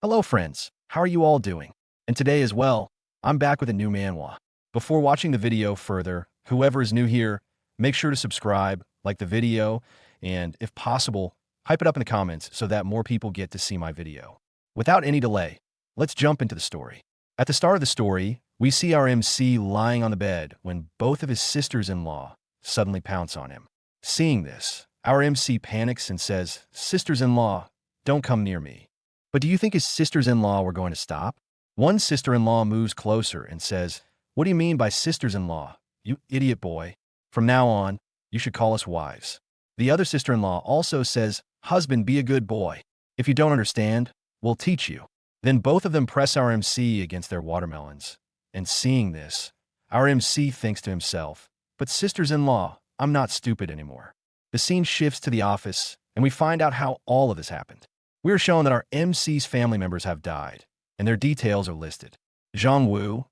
Hello friends, how are you all doing? And today as well, I'm back with a new Manhwa. Before watching the video further, whoever is new here, make sure to subscribe, like the video, and if possible, hype it up in the comments so that more people get to see my video. Without any delay, let's jump into the story. At the start of the story, we see our MC lying on the bed when both of his sisters-in-law suddenly pounce on him. Seeing this, our MC panics and says, "Sisters-in-law, don't come near me." But do you think his sisters-in-law were going to stop? One sister-in-law moves closer and says, "What do you mean by sisters-in-law? You idiot boy. From now on, you should call us wives." The other sister-in-law also says, "Husband, be a good boy. If you don't understand, we'll teach you." Then both of them press our MC against their watermelons. And seeing this, our MC thinks to himself, "But sisters-in-law, I'm not stupid anymore." The scene shifts to the office, and we find out how all of this happened. We are shown that our MC's family members have died, and their details are listed. Zhang Wu,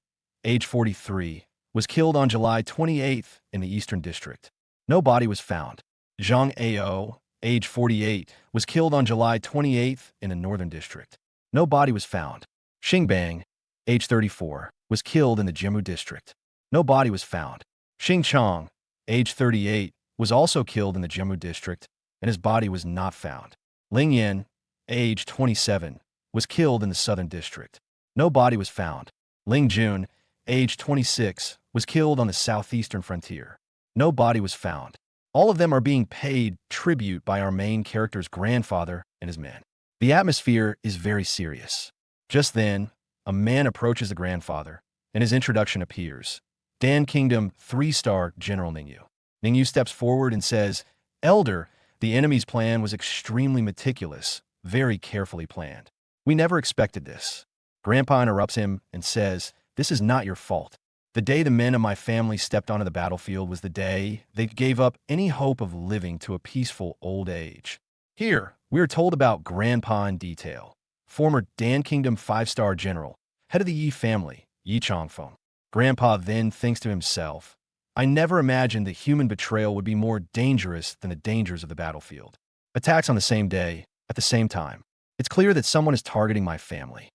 age 43, was killed on July 28th in the Eastern District. No body was found. Zhang Ao, age 48, was killed on July 28th in the Northern District. No body was found. Xingbang, age 34, was killed in the Jimmu District. No body was found. Xing Chong, age 38, was also killed in the Jimmu District, and his body was not found. Ling Yin, age 27, was killed in the Southern District. No body was found. Ling Jun, age 26, was killed on the southeastern frontier. No body was found. All of them are being paid tribute by our main character's grandfather and his men. The atmosphere is very serious. Just then, a man approaches the grandfather, and his introduction appears. Dan Kingdom 3-star General Ningyu. Ningyu steps forward and says, "Elder, the enemy's plan was extremely meticulous, very carefully planned. We never expected this." Grandpa interrupts him and says, "This is not your fault. The day the men of my family stepped onto the battlefield was the day they gave up any hope of living to a peaceful old age." Here, we are told about Grandpa in detail. Former Dan Kingdom 5-star general, head of the Yi family, Yi Chongfeng. Grandpa then thinks to himself, "I never imagined that human betrayal would be more dangerous than the dangers of the battlefield. Attacks on the same day, at the same time. It's clear that someone is targeting my family."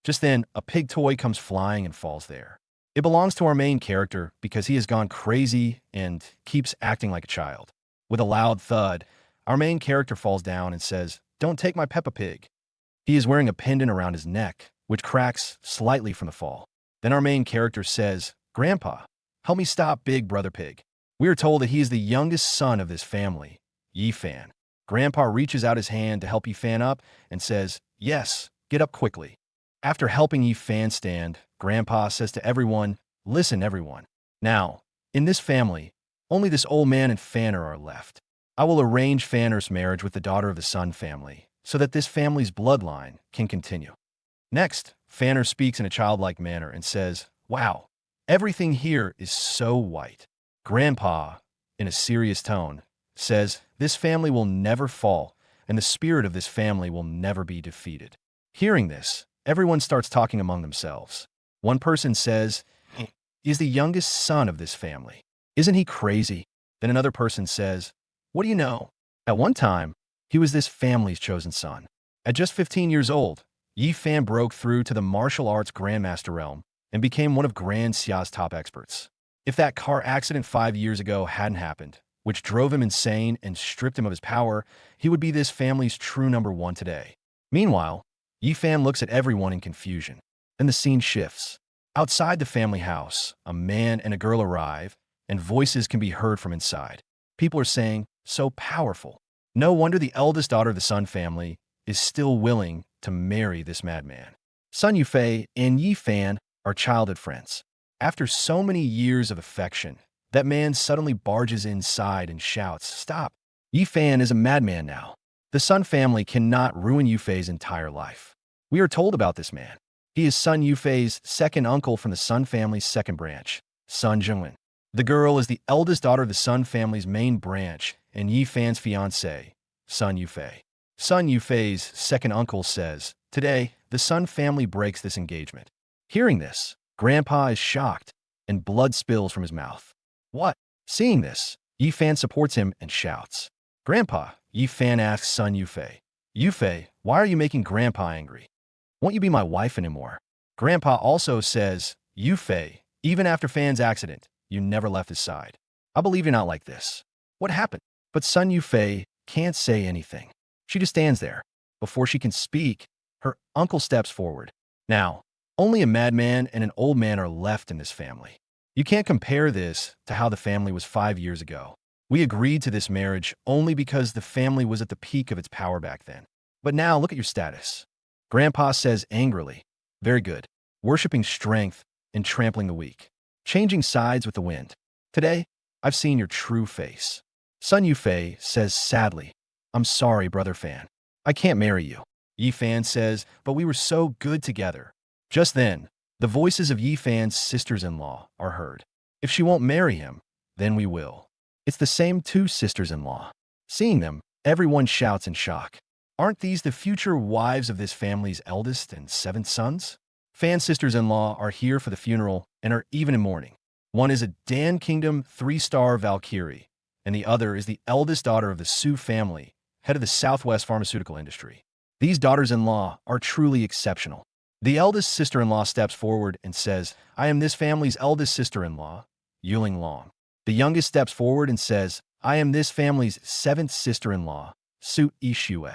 Just then, a pig toy comes flying and falls there. It belongs to our main character because he has gone crazy and keeps acting like a child. With a loud thud, our main character falls down and says, "Don't take my Peppa Pig." He is wearing a pendant around his neck, which cracks slightly from the fall. Then our main character says, "Grandpa, help me stop Big Brother Pig." We are told that he is the youngest son of this family, Yi Fan. Grandpa reaches out his hand to help Yi Fan up and says, "Yes, get up quickly." After helping Yi Fan stand, Grandpa says to everyone, "Listen, everyone. Now, in this family, only this old man and Fanner are left. I will arrange Fanner's marriage with the daughter of the Sun family so that this family's bloodline can continue." Next, Fanner speaks in a childlike manner and says, "Wow, everything here is so white." Grandpa, in a serious tone, says, "This family will never fall, and the spirit of this family will never be defeated." Hearing this, everyone starts talking among themselves. One person says, "He is the youngest son of this family. Isn't he crazy?" Then another person says, "What do you know? At one time, he was this family's chosen son." At just 15 years old, Yi Fan broke through to the martial arts grandmaster realm and became one of Grand Xia's top experts. If that car accident 5 years ago hadn't happened, which drove him insane and stripped him of his power, he would be this family's true number one today. Meanwhile, Yi Fan looks at everyone in confusion. Then the scene shifts. Outside the family house, a man and a girl arrive, and voices can be heard from inside. People are saying, "So powerful. No wonder the eldest daughter of the Sun family is still willing to marry this madman." Sun Yufei and Yi Fan are childhood friends. After so many years of affection, that man suddenly barges inside and shouts, "Stop! Yi Fan is a madman now. The Sun family cannot ruin Yufei's entire life." We are told about this man. He is Sun Yufei's second uncle from the Sun family's second branch, Sun Zhengwen. The girl is the eldest daughter of the Sun family's main branch and Yi Fan's fiancé, Sun Yufei. Sun Yufei's second uncle says, "Today, the Sun family breaks this engagement." Hearing this, Grandpa is shocked, and blood spills from his mouth. "What?" Seeing this, Yi Fan supports him and shouts, "Grandpa," Yi Fan asks Sun Yufei, "Yufei, why are you making Grandpa angry?" Won't you be my wife anymore? Grandpa also says, Yufei, even after Fan's accident, you never left his side. I believe you're not like this. What happened? But Sun Yufei can't say anything. She just stands there. Before she can speak, her uncle steps forward. Now, only a madman and an old man are left in this family. You can't compare this to how the family was 5 years ago. We agreed to this marriage only because the family was at the peak of its power back then. But now look at your status. Grandpa says angrily, very good, worshipping strength and trampling the weak, changing sides with the wind. Today, I've seen your true face. Sun Yufei says sadly, I'm sorry, brother Fan. I can't marry you. Yi Fan says, but we were so good together. Just then, the voices of Yi Fan's sisters-in-law are heard. If she won't marry him, then we will. It's the same two sisters-in-law. Seeing them, everyone shouts in shock. Aren't these the future wives of this family's eldest and seventh sons? Fan's sisters-in-law are here for the funeral and are even in mourning. One is a Dan Kingdom 3-star Valkyrie, and the other is the eldest daughter of the Su family, head of the Southwest pharmaceutical industry. These daughters-in-law are truly exceptional. The eldest sister-in-law steps forward and says, I am this family's eldest sister-in-law, Yuling Long. The youngest steps forward and says, I am this family's seventh sister-in-law, Su Ishue.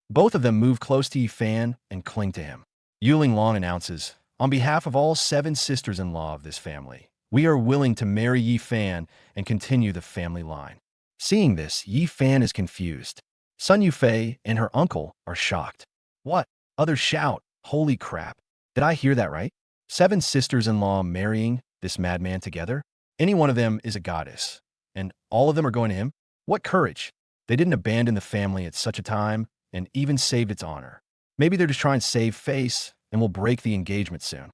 Both of them move close to Yi Fan and cling to him. Yuling Long announces, on behalf of all 7 sisters-in-law of this family, we are willing to marry Yi Fan and continue the family line. Seeing this, Yi Fan is confused. Sun Yufei and her uncle are shocked. What? Others shout, holy crap. Did I hear that right? 7 sisters-in-law marrying this madman together? Any one of them is a goddess. And all of them are going to him? What courage. They didn't abandon the family at such a time and even saved its honor. Maybe they're just trying to save face and will break the engagement soon.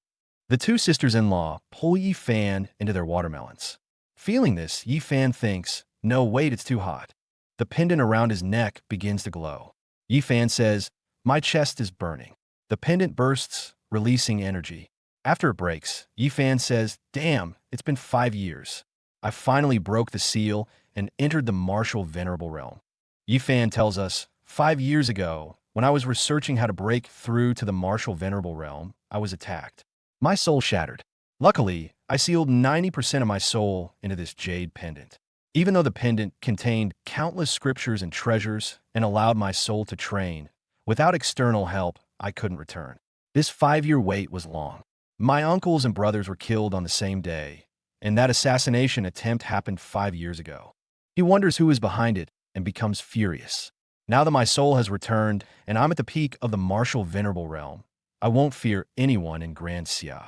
The 2 sisters-in-law pull Yi Fan into their watermelons. Feeling this, Yi Fan thinks, no, wait, it's too hot. The pendant around his neck begins to glow. Yi Fan says, my chest is burning. The pendant bursts, releasing energy. After it breaks, Yi Fan says, damn, it's been 5 years. I finally broke the seal and entered the martial venerable realm. Yi Fan tells us, 5 years ago, when I was researching how to break through to the martial venerable realm, I was attacked. My soul shattered. Luckily, I sealed 90% of my soul into this jade pendant. Even though the pendant contained countless scriptures and treasures and allowed my soul to train, without external help, I couldn't return. This 5-year wait was long. My uncles and brothers were killed on the same day, and that assassination attempt happened 5 years ago. He wonders who is behind it and becomes furious. Now that my soul has returned and I'm at the peak of the martial venerable realm, I won't fear anyone in Grand Xia.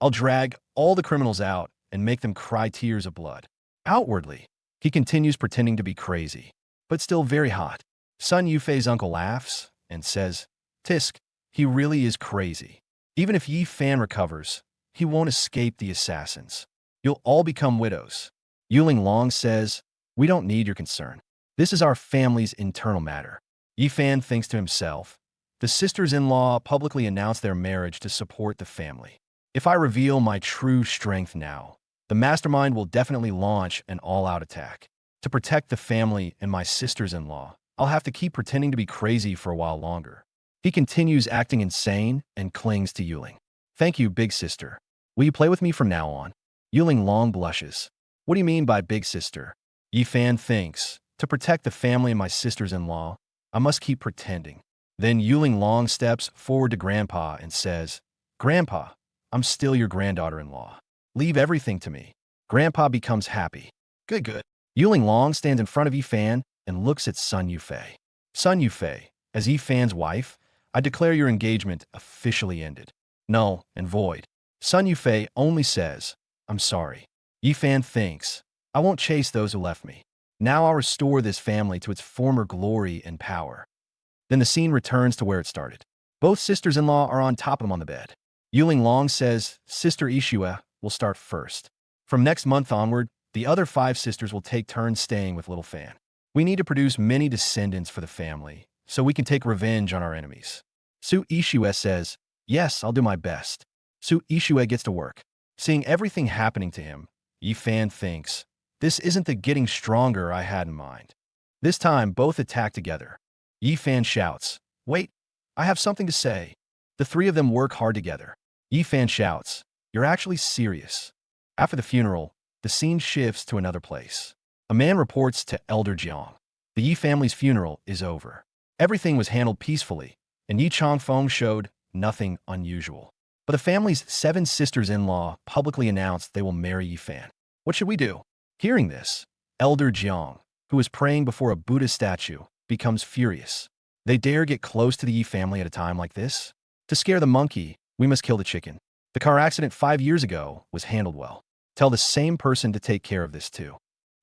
I'll drag all the criminals out and make them cry tears of blood. Outwardly, he continues pretending to be crazy, but still very hot. Sun Yufei's uncle laughs and says, Tisk, he really is crazy. Even if Yi Fan recovers, he won't escape the assassins. You'll all become widows. Yuling Long says, we don't need your concern. This is our family's internal matter. Yi Fan thinks to himself, the sisters-in-law publicly announced their marriage to support the family. If I reveal my true strength now, the mastermind will definitely launch an all-out attack. To protect the family and my sisters-in-law, I'll have to keep pretending to be crazy for a while longer. He continues acting insane and clings to Yuling. Thank you, big sister. Will you play with me from now on? Yuling Long blushes. What do you mean by big sister? Yi Fan thinks, to protect the family and my sisters-in-law, I must keep pretending. Then Yuling Long steps forward to Grandpa and says, Grandpa, I'm still your granddaughter-in-law. Leave everything to me. Grandpa becomes happy. Good, good. Yuling Long stands in front of Yi Fan and looks at Sun Yufei. Sun Yufei, as Yi Fan's wife, I declare your engagement officially ended. Null and void. Sun Yufei only says, I'm sorry. Yi Fan thinks, I won't chase those who left me. Now I'll restore this family to its former glory and power. Then the scene returns to where it started. Both sisters-in-law are on top of them on the bed. Yuling Long says, Sister Ishue will start first. From next month onward, the other 5 sisters will take turns staying with Little Fan. We need to produce many descendants for the family, so we can take revenge on our enemies. Su Ishue says, yes, I'll do my best. Su Ishue gets to work. Seeing everything happening to him, Yi Fan thinks, this isn't the getting stronger I had in mind. This time, both attack together. Yi Fan shouts, wait, I have something to say. The three of them work hard together. Yi-fan shouts, "You're actually serious." After the funeral, the scene shifts to another place. A man reports to Elder Jiang. The Yi family's funeral is over. Everything was handled peacefully, and Yi Changfeng showed nothing unusual. But the family's 7 sisters-in-law publicly announced they will marry Yi-fan. What should we do? Hearing this, Elder Jiang, who is praying before a Buddha statue, becomes furious. They dare get close to the Yi family at a time like this? To scare the monkey, we must kill the chicken. The car accident 5 years ago was handled well. Tell the same person to take care of this too.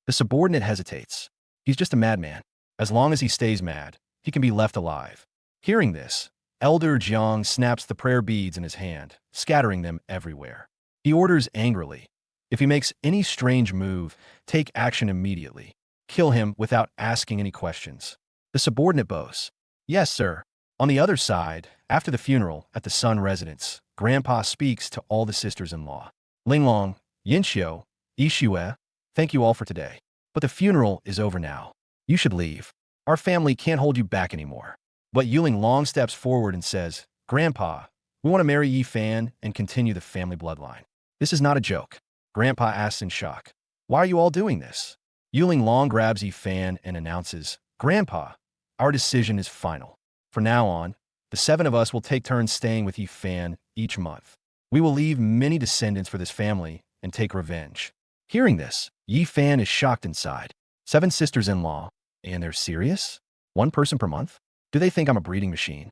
The subordinate hesitates. He's just a madman. As long as he stays mad, he can be left alive. Hearing this, Elder Jiang snaps the prayer beads in his hand, scattering them everywhere. He orders angrily, if he makes any strange move, take action immediately. Kill him without asking any questions. The subordinate bows. Yes, sir. On the other side, after the funeral at the Sun residence, Grandpa speaks to all the sisters-in-law. Linglong, Yinxiu, Yishue, thank you all for today. But the funeral is over now. You should leave. Our family can't hold you back anymore. But Yuling Long steps forward and says, Grandpa, we want to marry Yi-fan and continue the family bloodline. This is not a joke. Grandpa asks in shock. Why are you all doing this? Yuling Long grabs Yi-fan and announces, Grandpa, our decision is final. From now on, the 7 of us will take turns staying with Yi-fan each month. We will leave many descendants for this family and take revenge. Hearing this, Yi-fan is shocked inside. 7 sisters-in-law, and they're serious? 1 person per month? Do they think I'm a breeding machine?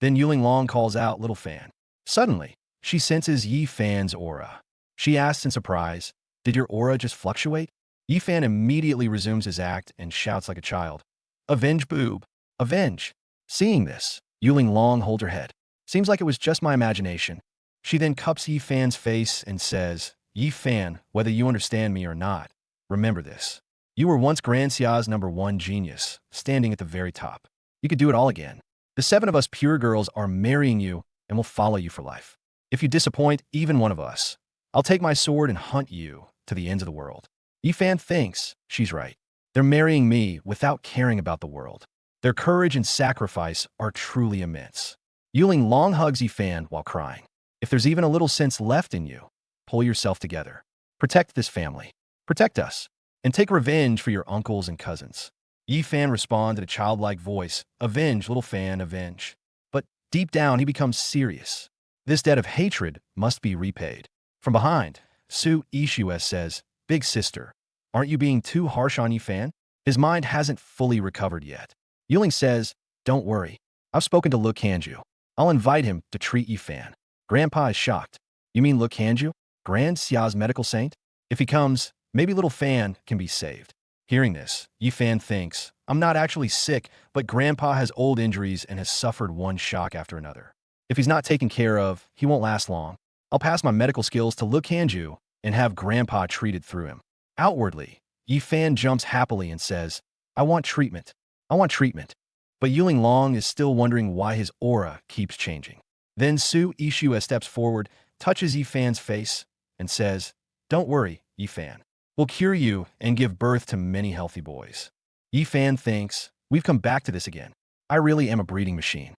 Then Yuling Long calls out Little Fan. Suddenly, she senses Yi-fan's aura. She asks in surprise, did your aura just fluctuate? Yi-fan immediately resumes his act and shouts like a child. Avenge boob! Avenge! Seeing this, Yuling Long holds her head. Seems like it was just my imagination. She then cups Yi-fan's face and says, Yi-fan, whether you understand me or not, remember this. You were once Grand Xia's #1 genius, standing at the very top. You could do it all again. The 7 of us pure girls are marrying you and will follow you for life. If you disappoint even one of us, I'll take my sword and hunt you to the ends of the world. Yi-fan thinks she's right. They're marrying me without caring about the world. Their courage and sacrifice are truly immense. Yuling Long hugs Yi-fan while crying. If there's even a little sense left in you, pull yourself together. Protect this family. Protect us. And take revenge for your uncles and cousins. Yi-fan responds in a childlike voice, Avenge, Little Fan, avenge. But deep down, he becomes serious. This debt of hatred must be repaid. From behind, Su Yishue says, Big sister, aren't you being too harsh on Yi-fan? His mind hasn't fully recovered yet. Yuling says, don't worry. I've spoken to Lu Kanju. I'll invite him to treat Yi-fan. Grandpa is shocked. You mean Lu Kanju? Grand Xia's medical saint? If he comes, maybe Little Fan can be saved. Hearing this, Yi-fan thinks, I'm not actually sick, but Grandpa has old injuries and has suffered one shock after another. If he's not taken care of, he won't last long. I'll pass my medical skills to Lu Kanju and have Grandpa treated through him. Outwardly, Yi-fan jumps happily and says, I want treatment. I want treatment. But Yuling Long is still wondering why his aura keeps changing. Then Su Yishue steps forward, touches Yi-fan's face, and says, Don't worry, Yi-fan. We'll cure you and give birth to many healthy boys. Yi-fan thinks, we've come back to this again. I really am a breeding machine.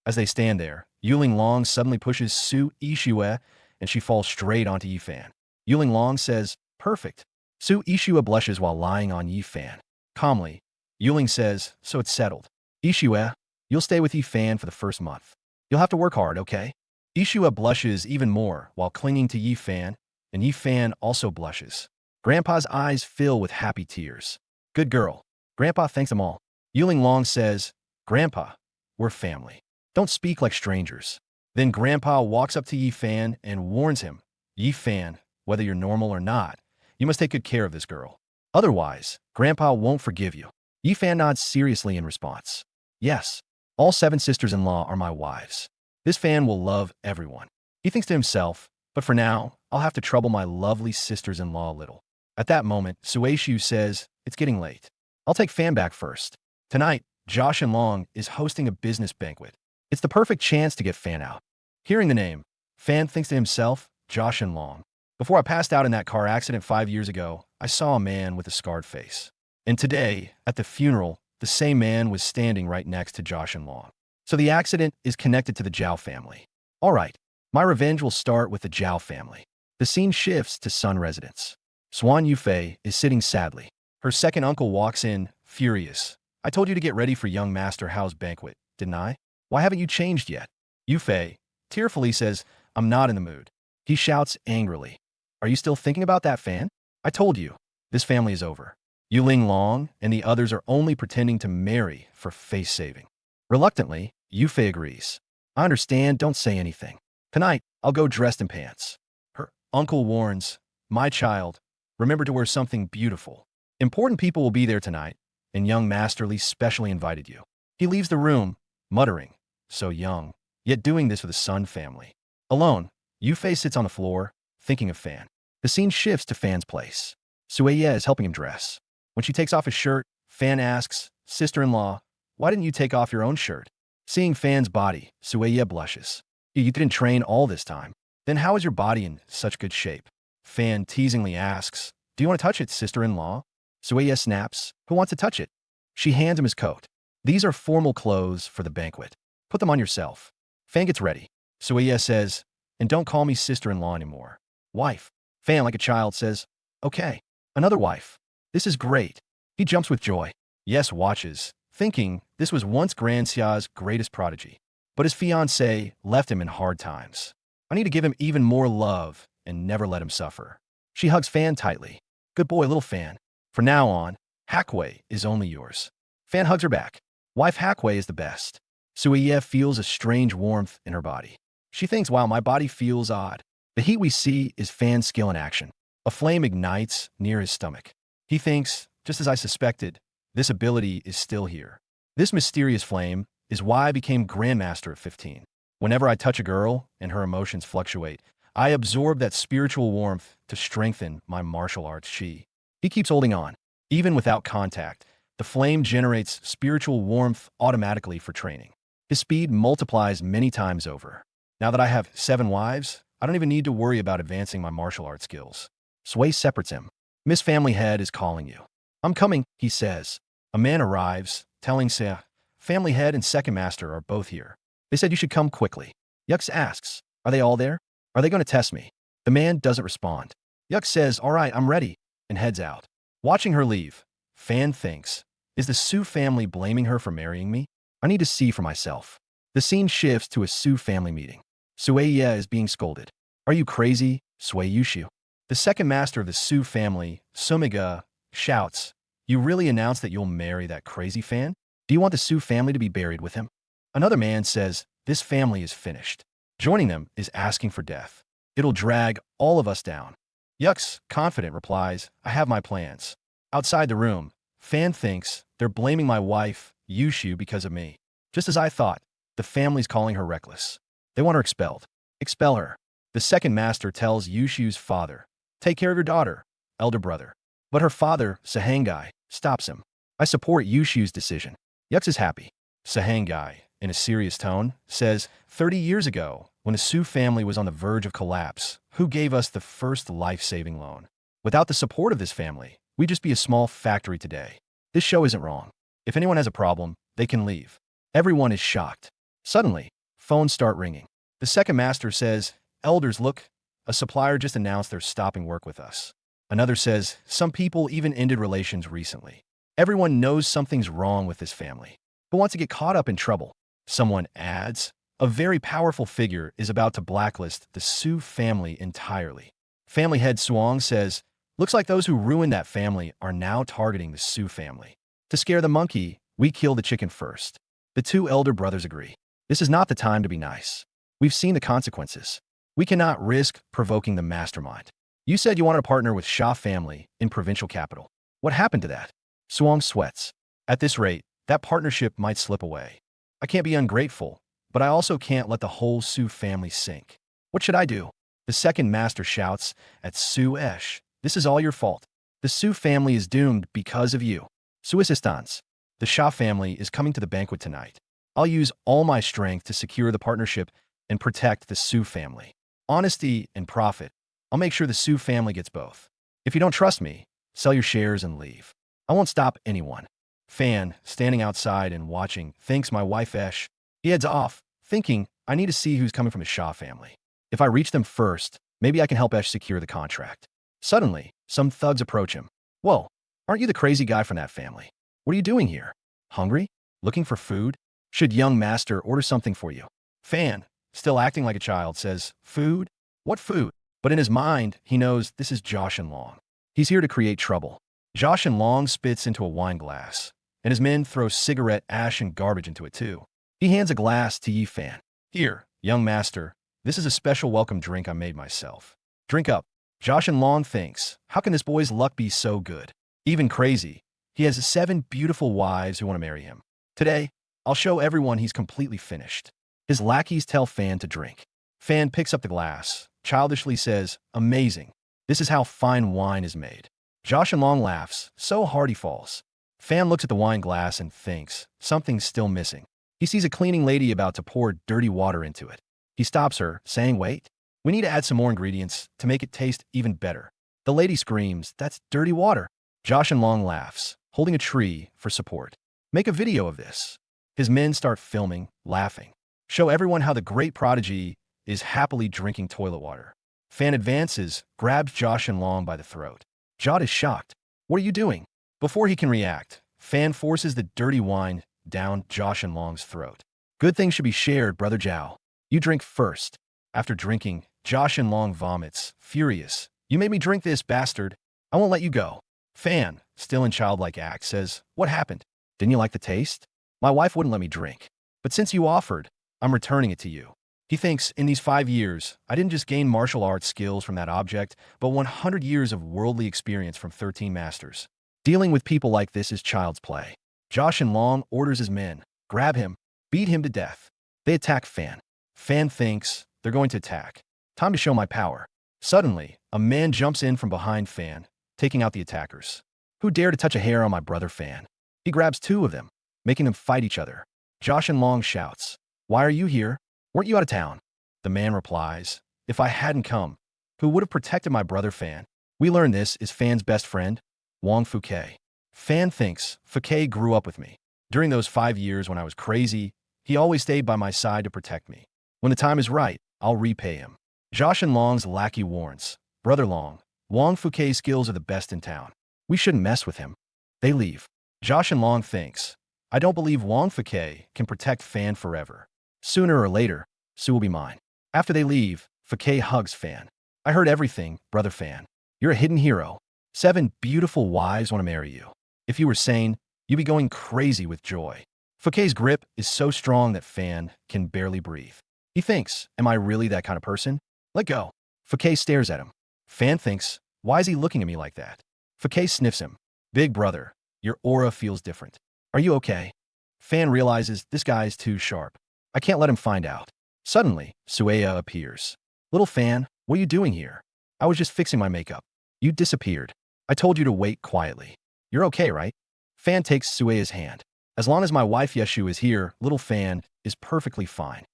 As they stand there, Yuling Long suddenly pushes Su Yishue, and she falls straight onto Yi-fan. Yuling Long says, Perfect. Su Yishue blushes while lying on Yi-fan. Calmly, Yuling says, so it's settled. Yishue, you'll stay with Yi-fan for the first month. You'll have to work hard, okay? Yishue blushes even more while clinging to Yi-fan, and Yi-fan also blushes. Grandpa's eyes fill with happy tears. Good girl. Grandpa thanks them all. Yuling Long says, Grandpa, we're family. Don't speak like strangers. Then Grandpa walks up to Yi-fan and warns him, Yi-fan, whether you're normal or not, you must take good care of this girl. Otherwise, Grandpa won't forgive you. Yi-fan nods seriously in response. Yes, all 7 sisters-in-law are my wives. This fan will love everyone. He thinks to himself, but for now, I'll have to trouble my lovely sisters-in-law a little. At that moment, Sueishu says, it's getting late. I'll take Fan back first. Tonight, Josh and Long is hosting a business banquet. It's the perfect chance to get Fan out. Hearing the name, Fan thinks to himself, Josh and Long. Before I passed out in that car accident 5 years ago, I saw a man with a scarred face. And today, at the funeral, the same man was standing right next to Josh and Long. So the accident is connected to the Zhao family. All right, my revenge will start with the Zhao family. The scene shifts to Sun residence. Swan Yufei is sitting sadly. Her second uncle walks in, furious. I told you to get ready for young Master Hao's banquet, didn't I? Why haven't you changed yet? Yufei tearfully says, I'm not in the mood. He shouts angrily. Are you still thinking about that fan? I told you, this family is over. Yu Ling Long and the others are only pretending to marry for face saving. Reluctantly, Yufei agrees. I understand, don't say anything. Tonight, I'll go dressed in pants. Her uncle warns, my child, remember to wear something beautiful. Important people will be there tonight, and young Master Li specially invited you. He leaves the room, muttering, so young, yet doing this for the Sun family. Alone, Yufei sits on the floor, thinking of Fan. The scene shifts to Fan's place. Sueye is helping him dress. When she takes off his shirt, Fan asks, sister-in-law, why didn't you take off your own shirt? Seeing Fan's body, Sueye blushes. You didn't train all this time. Then how is your body in such good shape? Fan teasingly asks, do you want to touch it, sister-in-law? Sueye snaps, who wants to touch it? She hands him his coat. These are formal clothes for the banquet. Put them on yourself. Fan gets ready. Sueye says, and don't call me sister-in-law anymore. Wife. Fan, like a child, says, okay. Another wife. This is great. He jumps with joy. Yes watches, thinking this was once Grand Xia's greatest prodigy. But his fiancée left him in hard times. I need to give him even more love and never let him suffer. She hugs Fan tightly. Good boy, little Fan. From now on, Hakwei is only yours. Fan hugs her back. Wife Hakwei is the best. Suiye feels a strange warmth in her body. She thinks, wow, my body feels odd. The heat we see is Fan's skill in action. A flame ignites near his stomach. He thinks, just as I suspected, this ability is still here. This mysterious flame is why I became Grandmaster at 15. Whenever I touch a girl and her emotions fluctuate, I absorb that spiritual warmth to strengthen my martial arts chi. He keeps holding on. Even without contact, the flame generates spiritual warmth automatically for training. His speed multiplies many times over. Now that I have 7 wives, I don't even need to worry about advancing my martial arts skills. Sway separates him. Miss Family Head is calling you. I'm coming, he says. A man arrives, telling Se, Family Head and Second Master are both here. They said you should come quickly. Yux asks, are they all there? Are they going to test me? The man doesn't respond. Yux says, all right, I'm ready, and heads out. Watching her leave, Fan thinks, is the Su family blaming her for marrying me? I need to see for myself. The scene shifts to a Su family meeting. Sueye is being scolded. Are you crazy, Sui Yushu? The second master of the Su family, Sumiga, shouts, you really announced that you'll marry that crazy Fan? Do you want the Su family to be buried with him? Another man says, this family is finished. Joining them is asking for death. It'll drag all of us down. Yux, confident, replies, I have my plans. Outside the room, Fan thinks they're blaming my wife, Yushu, because of me. Just as I thought, the family's calling her reckless. They want her expelled. Expel her. The second master tells Yushu's father, take care of your daughter, elder brother. But her father, Sahangai, stops him. I support Yushu's decision. Yux is happy. Sahangai, in a serious tone, says, 30 years ago, when the Su family was on the verge of collapse, who gave us the first life-saving loan? Without the support of this family, we'd just be a small factory today. This show isn't wrong. If anyone has a problem, they can leave. Everyone is shocked. Suddenly, phones start ringing. The second master says, elders, look, a supplier just announced they're stopping work with us. Another says, some people even ended relations recently. Everyone knows something's wrong with this family. Who wants to get caught up in trouble? Someone adds, a very powerful figure is about to blacklist the Su family entirely. Family head Suong says, looks like those who ruined that family are now targeting the Su family. To scare the monkey, we kill the chicken first. The two elder brothers agree. This is not the time to be nice. We've seen the consequences. We cannot risk provoking the mastermind. You said you wanted to partner with Sha family in provincial capital. What happened to that? Suong sweats. At this rate, that partnership might slip away. I can't be ungrateful, but I also can't let the whole Su family sink. What should I do? The second master shouts at Su Esh. This is all your fault. The Su family is doomed because of you. Su assistance. The Sha family is coming to the banquet tonight. I'll use all my strength to secure the partnership and protect the Su family. Honesty and profit. I'll make sure the Su family gets both. If you don't trust me, sell your shares and leave. I won't stop anyone. Fan, standing outside and watching, thanks my wife Esh. He heads off, thinking, I need to see who's coming from the Shah family. If I reach them first, maybe I can help Esh secure the contract. Suddenly, some thugs approach him. Whoa, aren't you the crazy guy from that family? What are you doing here? Hungry? Looking for food? Should young master order something for you? Fan, still acting like a child, says, food? What food? But in his mind, he knows this is Josh and Long. He's here to create trouble. Josh and Long spits into a wine glass, and his men throw cigarette ash and garbage into it too. He hands a glass to Yi Fan. Here, young master, this is a special welcome drink I made myself. Drink up. Josh and Long thinks, how can this boy's luck be so good? Even crazy, he has 7 beautiful wives who want to marry him. Today, I'll show everyone he's completely finished. His lackeys tell Fan to drink. Fan picks up the glass, childishly says, amazing. This is how fine wine is made. Josh and Long laughs, so hard he falls. Fan looks at the wine glass and thinks, something's still missing. He sees a cleaning lady about to pour dirty water into it. He stops her, saying, wait, we need to add some more ingredients to make it taste even better. The lady screams, that's dirty water. Josh and Long laughs, holding a tree for support. Make a video of this. His men start filming, laughing. Show everyone how the great prodigy is happily drinking toilet water. Fan advances, grabs Josh and Long by the throat. Jot is shocked. What are you doing? Before he can react, Fan forces the dirty wine down Josh and Long's throat. Good things should be shared, Brother Zhao. You drink first. After drinking, Josh and Long vomits, furious. You made me drink this, bastard. I won't let you go. Fan, still in childlike act, says, what happened? Didn't you like the taste? My wife wouldn't let me drink. But since you offered, I'm returning it to you. He thinks, in these 5 years, I didn't just gain martial arts skills from that object, but 100 years of worldly experience from 13 masters. Dealing with people like this is child's play. Josh and Long orders his men, grab him, beat him to death. They attack Fan. Fan thinks, they're going to attack. Time to show my power. Suddenly, a man jumps in from behind Fan, taking out the attackers. Who dare to touch a hair on my brother Fan? He grabs 2 of them, making them fight each other. Josh and Long shouts, why are you here? Weren't you out of town? The man replies, if I hadn't come, who would have protected my brother Fan? We learn this is Fan's best friend, Wang Fuke. Fan thinks, Fuke grew up with me. During those 5 years when I was crazy, he always stayed by my side to protect me. When the time is right, I'll repay him. Josh and Long's lackey warns, Brother Long, Wang Fuke's skills are the best in town. We shouldn't mess with him. They leave. Josh and Long thinks, I don't believe Wang Fuke can protect Fan forever. Sooner or later, Sue will be mine. After they leave, Fuke hugs Fan. I heard everything, Brother Fan. You're a hidden hero. 7 beautiful wives want to marry you. If you were sane, you'd be going crazy with joy. Fuke's grip is so strong that Fan can barely breathe. He thinks, am I really that kind of person? Let go. Fuke stares at him. Fan thinks, why is he looking at me like that? Fuke sniffs him. Big brother, your aura feels different. Are you okay? Fan realizes this guy is too sharp. I can't let him find out. Suddenly, Sueya appears. Little Fan, what are you doing here? I was just fixing my makeup. You disappeared. I told you to wait quietly. You're okay, right? Fan takes Sueya's hand. As long as my wife Yeshu is here, little Fan is perfectly fine.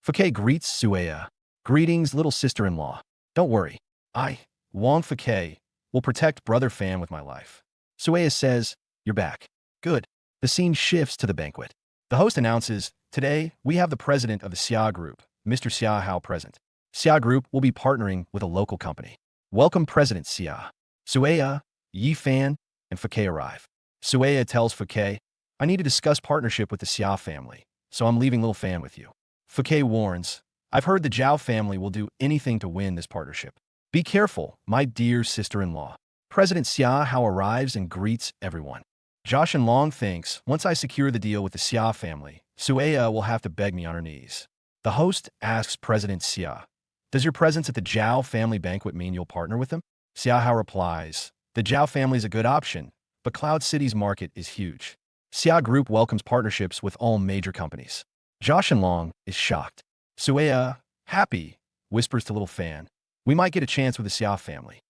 Fuke greets Sueya. Greetings, little sister-in-law. Don't worry. I, Wang Fuke, will protect Brother Fan with my life. Sueya says, you're back. Good. The scene shifts to the banquet. The host announces, today, we have the president of the Xia Group, Mr. Xia Hao present. Xia Group will be partnering with a local company. Welcome President Xia. Sueya, Yi Fan, and Fuke arrive. Sueya tells Fuke, I need to discuss partnership with the Xia family, so I'm leaving little Fan with you. Fuke warns, I've heard the Zhao family will do anything to win this partnership. Be careful, my dear sister-in-law. President Xia Hao arrives and greets everyone. Josh and Long thinks, once I secure the deal with the Xia family, Sueya will have to beg me on her knees. The host asks President Xia, does your presence at the Zhao family banquet mean you'll partner with them? Xia Hao replies, the Zhao family is a good option, but Cloud City's market is huge. Xia Group welcomes partnerships with all major companies. Josh and Long is shocked. Sueya, happy, whispers to little Fan, we might get a chance with the Xia family.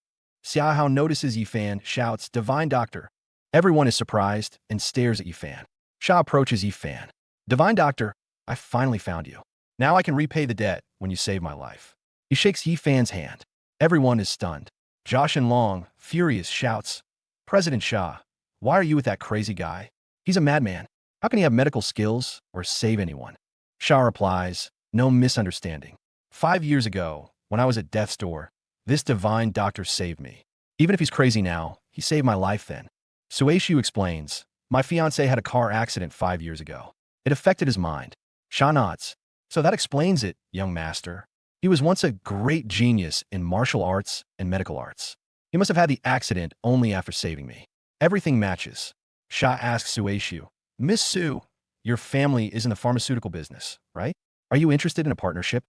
Xia Hao notices Yi Fan, shouts, Divine Doctor. Everyone is surprised and stares at Yi Fan. Xia approaches Yi Fan. Divine Doctor, I finally found you. Now I can repay the debt when you saved my life. He shakes Yi Fan's hand. Everyone is stunned. Josh and Long, furious, shouts, President Xia, why are you with that crazy guy? He's a madman. How can he have medical skills or save anyone? Xia replies, No misunderstanding. 5 years ago, when I was at death's door, this divine doctor saved me. Even if he's crazy now, he saved my life then. Sueshu explains, my fiancé had a car accident 5 years ago. It affected his mind. Sha nods. So that explains it, young master. He was once a great genius in martial arts and medical arts. He must have had the accident only after saving me. Everything matches. Sha asks Sueshu, Miss Su, your family is in the pharmaceutical business, right? Are you interested in a partnership?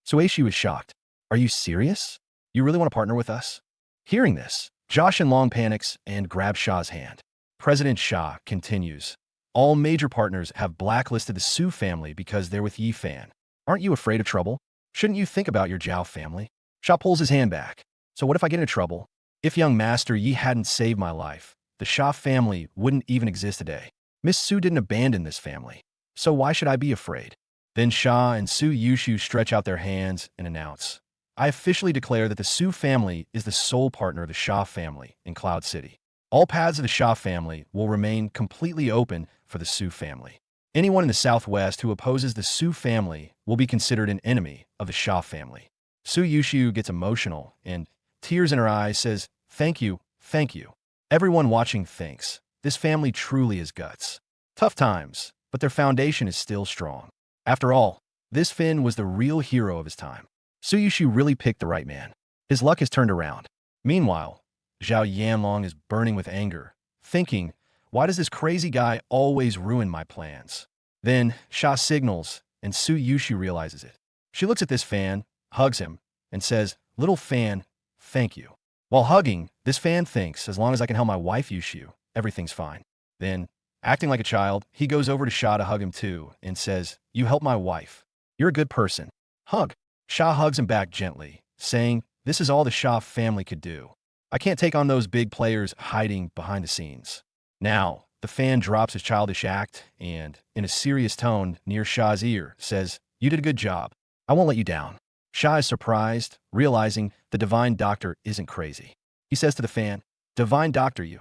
Sueshu is shocked. Are you serious? You really want to partner with us? Hearing this, Josh and Long panics and grabs Sha's hand. President Sha continues, all major partners have blacklisted the Su family because they're with Yi Fan. Aren't you afraid of trouble? Shouldn't you think about your Zhao family? Sha pulls his hand back. So what if I get into trouble? If young master Yi hadn't saved my life, the Sha family wouldn't even exist today. Miss Su didn't abandon this family. So why should I be afraid? Then Sha and Su Yushu stretch out their hands and announce, I officially declare that the Su family is the sole partner of the Sha family in Cloud City. All paths of the Sha family will remain completely open for the Su family. Anyone in the Southwest who opposes the Su family will be considered an enemy of the Sha family. Su Yushu gets emotional and, tears in her eyes, says, thank you, thank you. Everyone watching thinks, this family truly is guts. Tough times, but their foundation is still strong. After all, this Finn was the real hero of his time. Su Yushu really picked the right man. His luck has turned around. Meanwhile, Zhao Yanlong is burning with anger, thinking, why does this crazy guy always ruin my plans? Then, Sha signals, and Su Yushu realizes it. She looks at this fan, hugs him, and says, little fan, thank you. While hugging, this fan thinks, as long as I can help my wife Yushu, everything's fine. Then, acting like a child, he goes over to Sha to hug him too, and says, you helped my wife. You're a good person. Hug. Sha hugs him back gently, saying, this is all the Sha family could do. I can't take on those big players hiding behind the scenes. Now, the fan drops his childish act and, in a serious tone near Sha's ear, says, you did a good job. I won't let you down. Sha is surprised, realizing the divine doctor isn't crazy. He says to the fan, divine doctor you.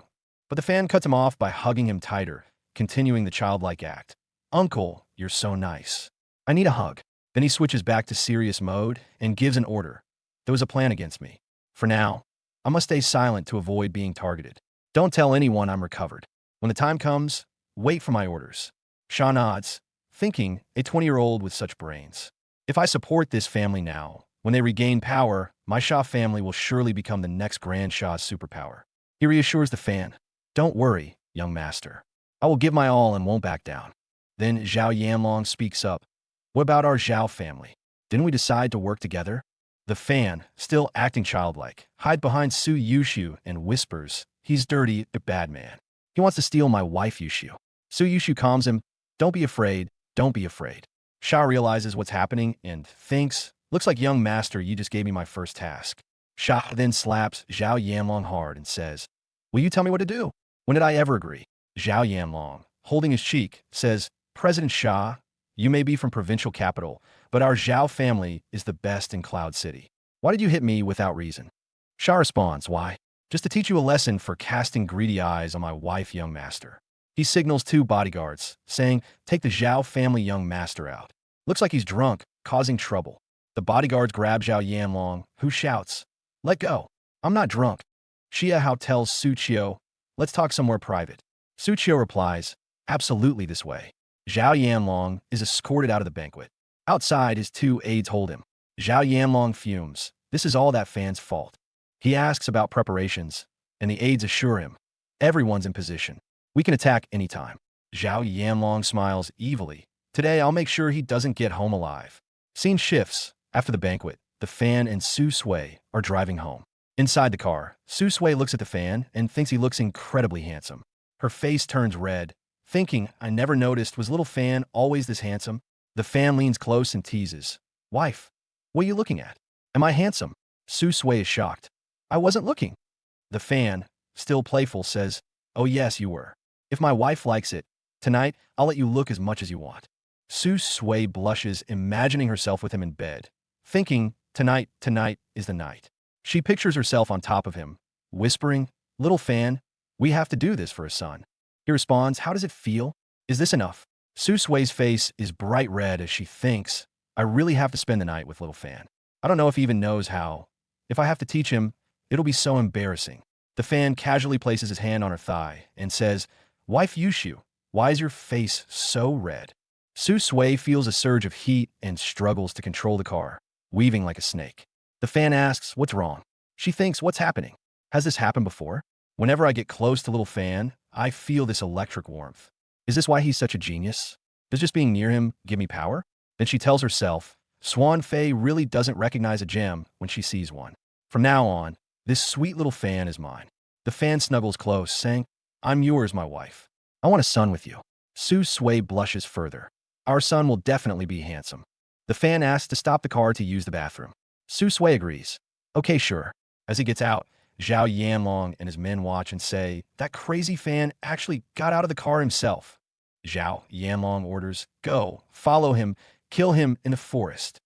But the fan cuts him off by hugging him tighter, continuing the childlike act. Uncle, you're so nice. I need a hug. Then he switches back to serious mode and gives an order. There was a plan against me. For now, I must stay silent to avoid being targeted. Don't tell anyone I'm recovered. When the time comes, wait for my orders. Sha nods, thinking, a 20-year-old with such brains. If I support this family now, when they regain power, my Sha family will surely become the next Grand Sha's superpower. He reassures the fan, don't worry, young master. I will give my all and won't back down. Then Zhao Yanlong speaks up. What about our Zhao family? Didn't we decide to work together? The fan, still acting childlike, hides behind Su Yushu and whispers, he's dirty, a bad man. He wants to steal my wife Yushu. Su Yushu calms him, don't be afraid, don't be afraid. Sha realizes what's happening and thinks, looks like young master you just gave me my first task. Sha then slaps Zhao Yanlong hard and says, will you tell me what to do? When did I ever agree? Zhao Yanlong, holding his cheek, says, President Sha, you may be from provincial capital, but our Zhao family is the best in Cloud City. Why did you hit me without reason? Sha responds, why? Just to teach you a lesson for casting greedy eyes on my wife, young master. He signals 2 bodyguards, saying, take the Zhao family young master out. Looks like he's drunk, causing trouble. The bodyguards grab Zhao Yanlong, who shouts, let go. I'm not drunk. Xia Hao tells Su Qiu, let's talk somewhere private. Su Qiu replies, absolutely this way. Zhao Yanlong is escorted out of the banquet. Outside, his 2 aides hold him. Zhao Yanlong fumes. This is all that fan's fault. He asks about preparations, and the aides assure him, everyone's in position. We can attack anytime. Zhao Yanlong smiles evilly. Today, I'll make sure he doesn't get home alive. Scene shifts. After the banquet, the fan and Su Sui are driving home. Inside the car, Su Sui looks at the fan and thinks he looks incredibly handsome. Her face turns red, thinking, I never noticed, was little fan always this handsome? The fan leans close and teases, wife, what are you looking at? Am I handsome? Su Sui is shocked. I wasn't looking. The fan, still playful, says, oh yes, you were. If my wife likes it, tonight I'll let you look as much as you want. Su Sui blushes, imagining herself with him in bed, thinking, tonight is the night. She pictures herself on top of him, whispering, little fan, we have to do this for a son. He responds, how does it feel? Is this enough? Su Sui's face is bright red as she thinks, I really have to spend the night with little Fan. I don't know if he even knows how. If I have to teach him, it'll be so embarrassing. The Fan casually places his hand on her thigh and says, Wife Yushu, why is your face so red? Su Sui feels a surge of heat and struggles to control the car, weaving like a snake. The Fan asks, what's wrong? She thinks, what's happening? Has this happened before? Whenever I get close to little Fan, I feel this electric warmth. Is this why he's such a genius? Does just being near him give me power? Then she tells herself, Swan Fei really doesn't recognize a gem when she sees one. From now on, this sweet little Fan is mine. The Fan snuggles close, saying, I'm yours, my wife. I want a son with you. Su Sui blushes further. Our son will definitely be handsome. The Fan asks to stop the car to use the bathroom. Su Sui agrees. Okay, sure. As he gets out, Zhao Yanlong and his men watch and say, that crazy Fan actually got out of the car himself. Zhao Yanlong orders, go, follow him, kill him in the forest.